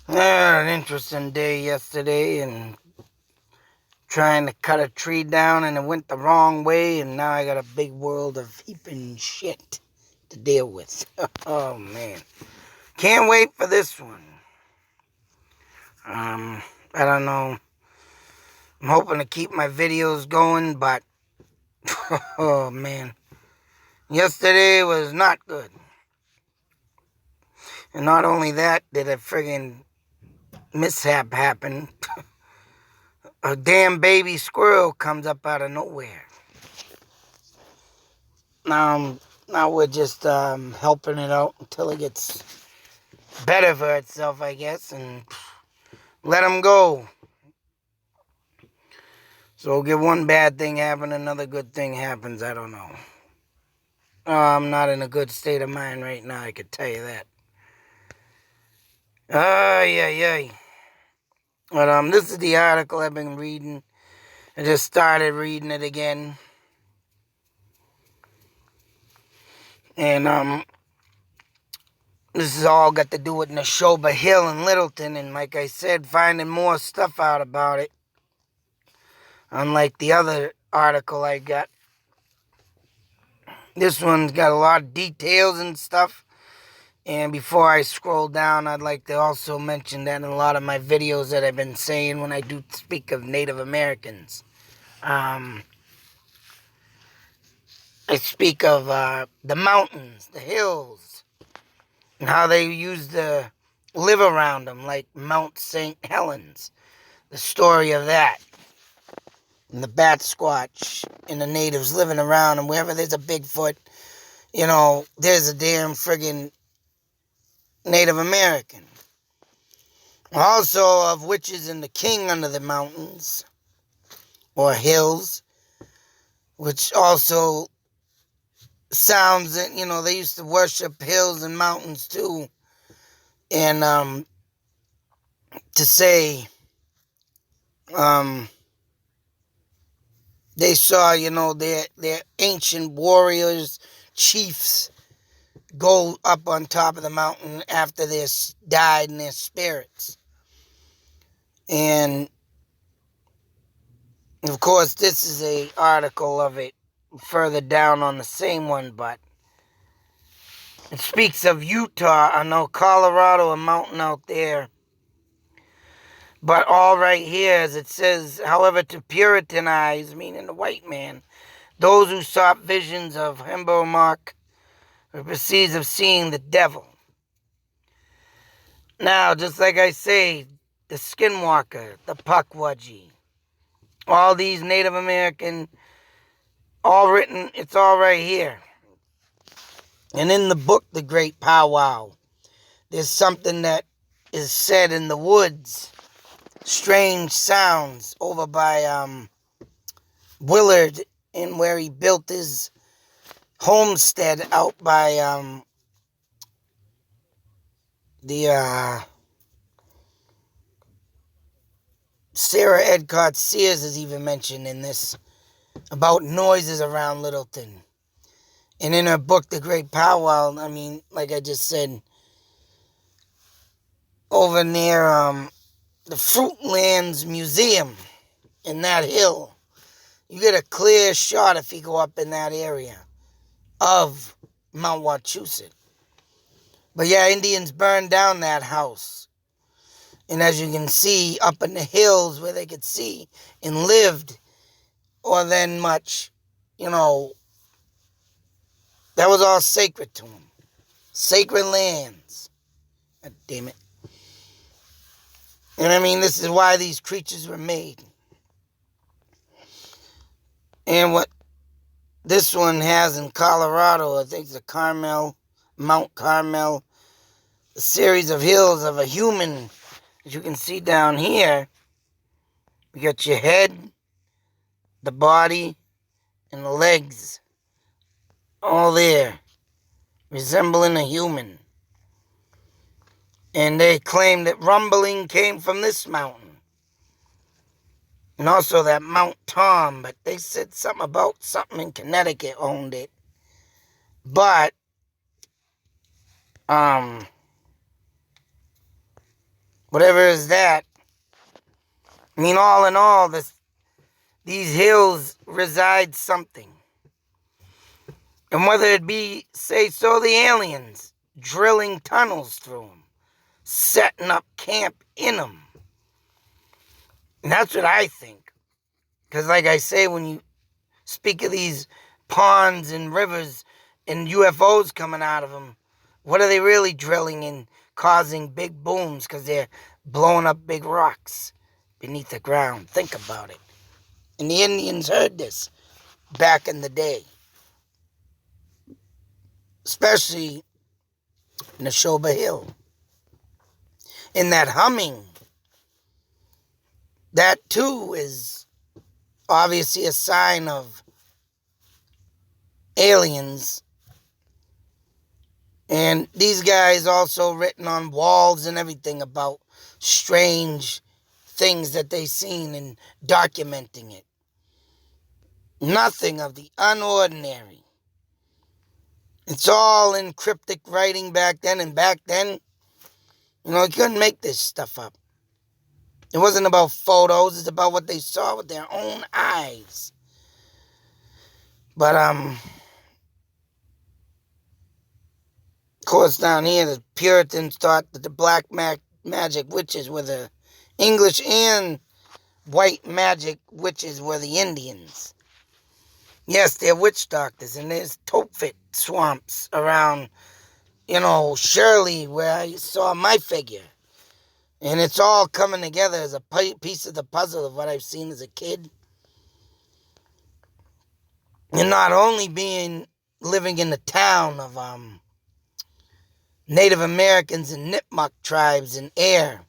An interesting day yesterday, and trying to cut a tree down, and it went the wrong way, and now I got a big world of heaping shit to deal with. Oh man, can't wait for this one. I don't know. I'm hoping to keep my videos going, but oh man, yesterday was not good. And not only that, did a friggin' mishap happen. A damn baby squirrel comes up out of nowhere. Now we're just helping it out until it gets better for itself, I guess, and let him go. So get one bad thing happen, another good thing happens. I don't know. I'm not in a good state of mind right now, I could tell you that. Yeah. But this is the article I've been reading. I just started reading it again. And this has all got to do with Nashoba Hill in Littleton, and like I said, finding more stuff out about it. Unlike the other article I got. This one's got a lot of details and stuff. And before I scroll down, I'd like to also mention that in a lot of my videos that I've been saying when I do speak of Native Americans. I speak of the mountains, the hills, and how they used to live around them, like Mount St. Helens. The story of that. And the bat squatch and the natives living around, and wherever there's a Bigfoot, there's a damn friggin' Native American. Also of witches and the king under the mountains, or hills, which also sounds that, they used to worship hills and mountains too. And to say, they saw, their ancient warriors, chiefs, go up on top of the mountain after they died in their spirits. And, of course, this is an article of it further down on the same one, but it speaks of Utah. I know Colorado, a mountain out there. But all right here, as it says, however, to Puritan eyes, meaning the white man, those who sought visions of Himbomark were perceived of seeing the devil. Now, just like I say, the Skinwalker, the Pukwudgie, all these Native American, all written, it's all right here. And in the book, The Great Powwow, there's something that is said in the woods. Strange sounds over by Willard, in where he built his homestead out by Sarah Edcott Sears is even mentioned in this about noises around Littleton. And in her book, The Great Powwow, I mean, like I just said, over near the Fruitlands Museum in that hill, you get a clear shot if you go up in that area of Mount Wachusett. But yeah, Indians burned down that house. And as you can see, up in the hills where they could see and lived, or then much, that was all sacred to them. Sacred lands. God damn it. And I mean, this is why these creatures were made. And what this one has in Colorado, I think it's Mount Carmel, a series of hills of a human. As you can see down here, you got your head, the body, and the legs. All there, resembling a human. And they claim that rumbling came from this mountain. And also that Mount Tom, but they said something about something in Connecticut owned it. But um, whatever is that. I mean, all in all, these hills reside something. And whether it be, say so, the aliens drilling tunnels through them, setting up camp in them. And that's what I think. Because like I say, when you speak of these ponds and rivers and UFOs coming out of them, what are they really drilling and causing big booms? Because they're blowing up big rocks beneath the ground. Think about it. And the Indians heard this back in the day. Especially Nashoba Hill. In that humming, that too is obviously a sign of aliens. And these guys also written on walls and everything about strange things that they seen and documenting it. Nothing of the unordinary. It's all in cryptic writing back then, and back then, you couldn't make this stuff up. It wasn't about photos, it's about what they saw with their own eyes. But, of course, down here, the Puritans thought that the black magic witches were the English, and white magic witches were the Indians. Yes, they're witch doctors, and there's Tophet swamps around, Shirley, where I saw my figure. And it's all coming together as a piece of the puzzle of what I've seen as a kid. And not only living in the town of Native Americans and Nipmuc tribes and Air,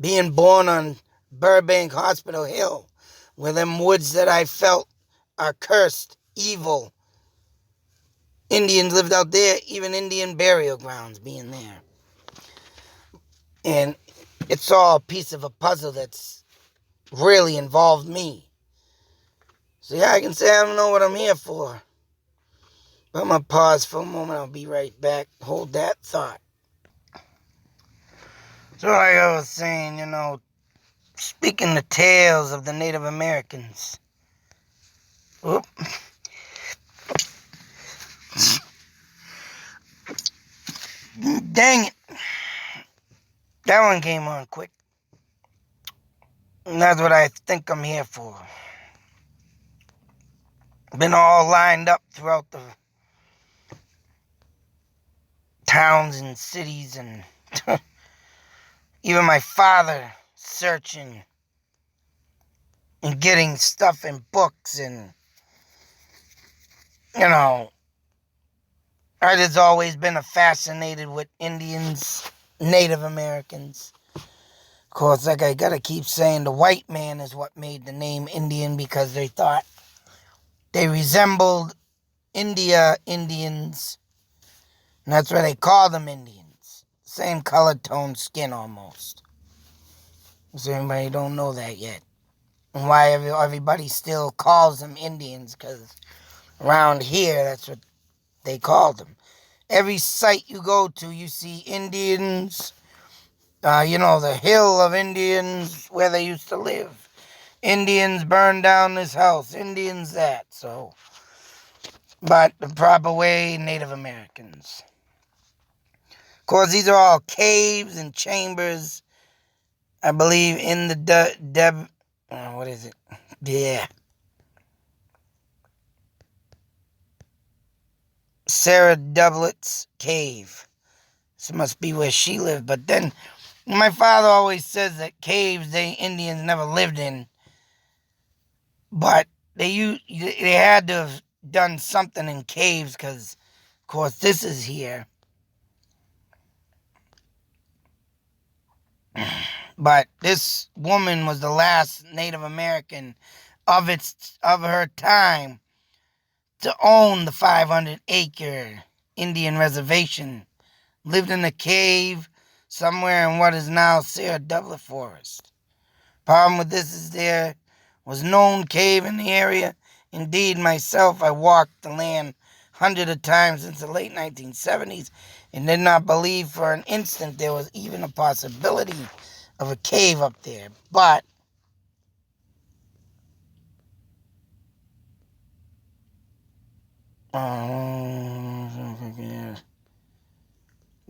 being born on Burbank Hospital Hill, where them woods that I felt are cursed, evil. Indians lived out there, even Indian burial grounds being there. And it's all a piece of a puzzle that's really involved me. So yeah, I can say I don't know what I'm here for. But I'm going to pause for a moment. I'll be right back. Hold that thought. So like I was saying, speaking the tales of the Native Americans. Whoop. Dang it. That one came on quick. And that's what I think I'm here for. Been all lined up throughout the towns and cities, and even my father searching and getting stuff in books, and I just always been fascinated with Indians, Native Americans. Of course, like I gotta keep saying, the white man is what made the name Indian, because they thought they resembled Indians, and that's why they call them Indians. Same color tone skin almost. So anybody don't know that yet. And why everybody still calls them Indians, because around here, that's what they called them. Every site you go to, you see Indians. The hill of Indians where they used to live. Indians burned down this house. Indians that. So, but the proper way, Native Americans. Of course, these are all caves and chambers, I believe, in the what is it? Yeah. Sarah Doublet's cave. This must be where she lived. But then, my father always says that caves Indians never lived in. But they had to have done something in caves, because, of course, this is here. But this woman was the last Native American of her time to own the 500-acre Indian reservation. Lived in a cave somewhere in what is now Sarah Doublet Forest. Problem with this is there was known cave in the area. Indeed, myself, I walked the land hundreds of times since the late 1970s and did not believe for an instant there was even a possibility of a cave up there. But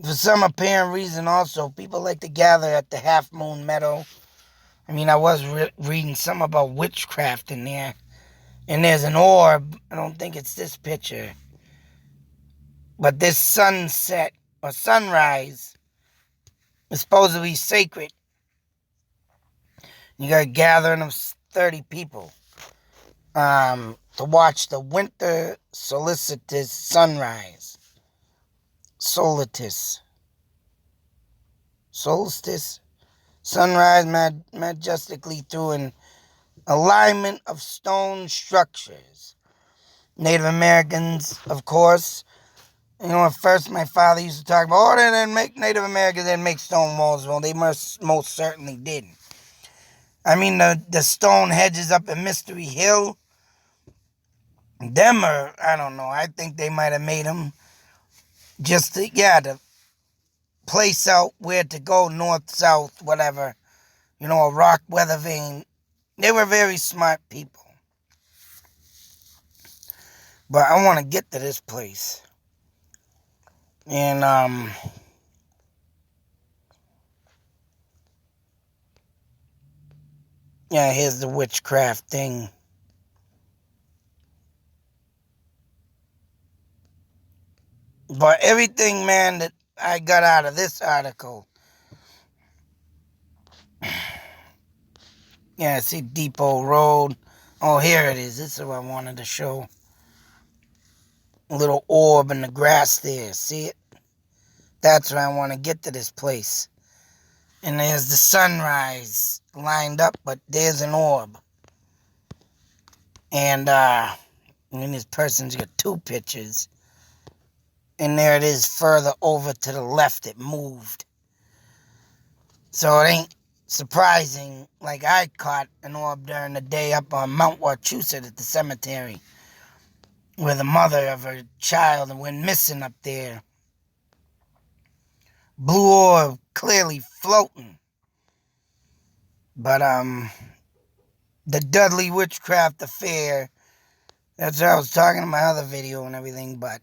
for some apparent reason also, people like to gather at the Half Moon Meadow. I mean, I was reading some about witchcraft in there. And there's an orb. I don't think it's this picture. But this sunset or sunrise is supposed to be sacred. You got a gathering of 30 people to watch the winter solstice sunrise. Solstice. Sunrise majestically through an alignment of stone structures. Native Americans, of course. You know, at first my father used to talk about, they didn't make Native Americans, they didn't make stone walls. Well, they most certainly didn't. I mean, the stone hedges up in Mystery Hill, them are, I don't know, I think they might have made them just to place out where to go, north, south, whatever. You know, a rock weather vane. They were very smart people. But I want to get to this place. And, yeah, here's the witchcraft thing. But everything, man, that I got out of this article. Yeah, see Depot Road. Oh, here it is. This is what I wanted to show. A little orb in the grass there. See it? That's where I want to get to this place. And there's the sunrise lined up, but there's an orb. And this person's got two pictures. And there it is further over to the left. It moved. So it ain't surprising. Like I caught an orb during the day up on Mount Wachusett at the cemetery, where the mother of her child went missing up there. Blue orb clearly floating. But the Dudley Witchcraft Affair, that's what I was talking in my other video and everything, but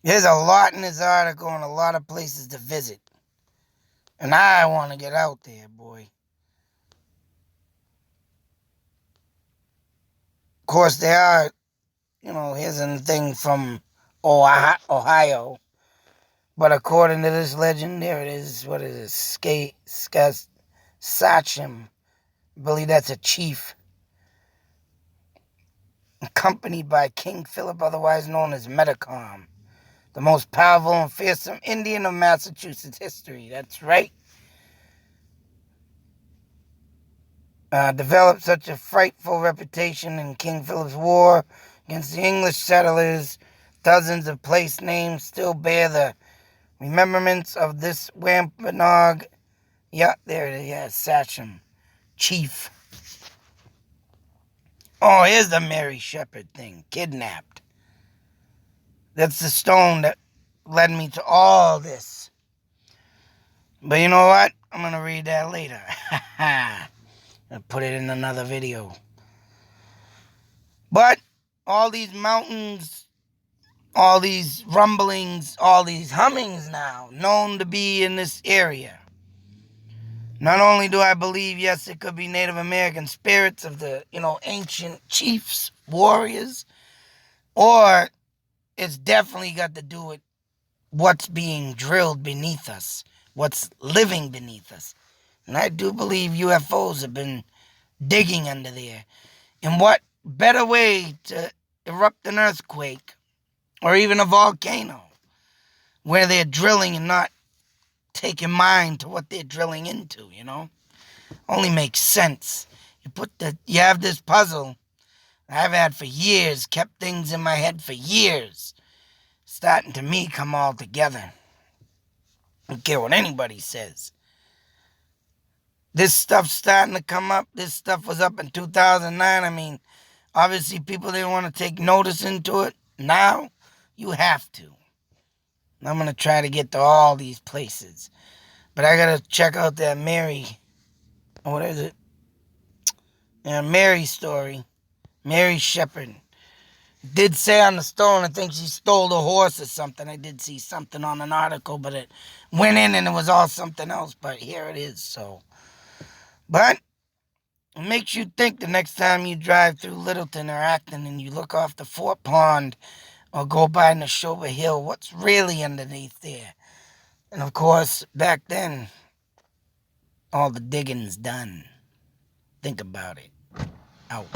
there's a lot in this article and a lot of places to visit. And I want to get out there, boy. Of course, there are, here's a thing from Ohio. But according to this legend, there it is. What is it? Sachem. I believe that's a chief. Accompanied by King Philip, otherwise known as Metacom. The most powerful and fearsome Indian of Massachusetts history. That's right. Developed such a frightful reputation in King Philip's war against the English settlers. Dozens of place names still bear the remembrance of this Wampanoag. Yeah, there it is. Yeah, Sachem. Chief. Oh, here's the Mary Shepherd thing. Kidnapped. That's the stone that led me to all this. But you know what? I'm going to read that later. I'll put it in another video. But all these mountains, all these rumblings, all these hummings now, known to be in this area. Not only do I believe, yes, it could be Native American spirits of the, ancient chiefs, warriors, or it's definitely got to do with what's being drilled beneath us, what's living beneath us. And I do believe UFOs have been digging under there. And what better way to erupt an earthquake or even a volcano where they're drilling and not taking mind to what they're drilling into, Only makes sense. You have this puzzle I've had for years, kept things in my head for years, starting to me come all together. I don't care what anybody says. This stuff's starting to come up. This stuff was up in 2009. I mean, obviously people didn't want to take notice into it. Now, you have to. I'm going to try to get to all these places. But I got to check out that Mary. What is it? Yeah, Mary story. Mary Shepherd. Did say on the stone, I think she stole a horse or something. I did see something on an article, but it went in and it was all something else. But here it is, so. But it makes you think the next time you drive through Littleton or Acton and you look off the Fort Pond or go by Nashoba Hill, what's really underneath there? And of course, back then, all the digging's done. Think about it. Out.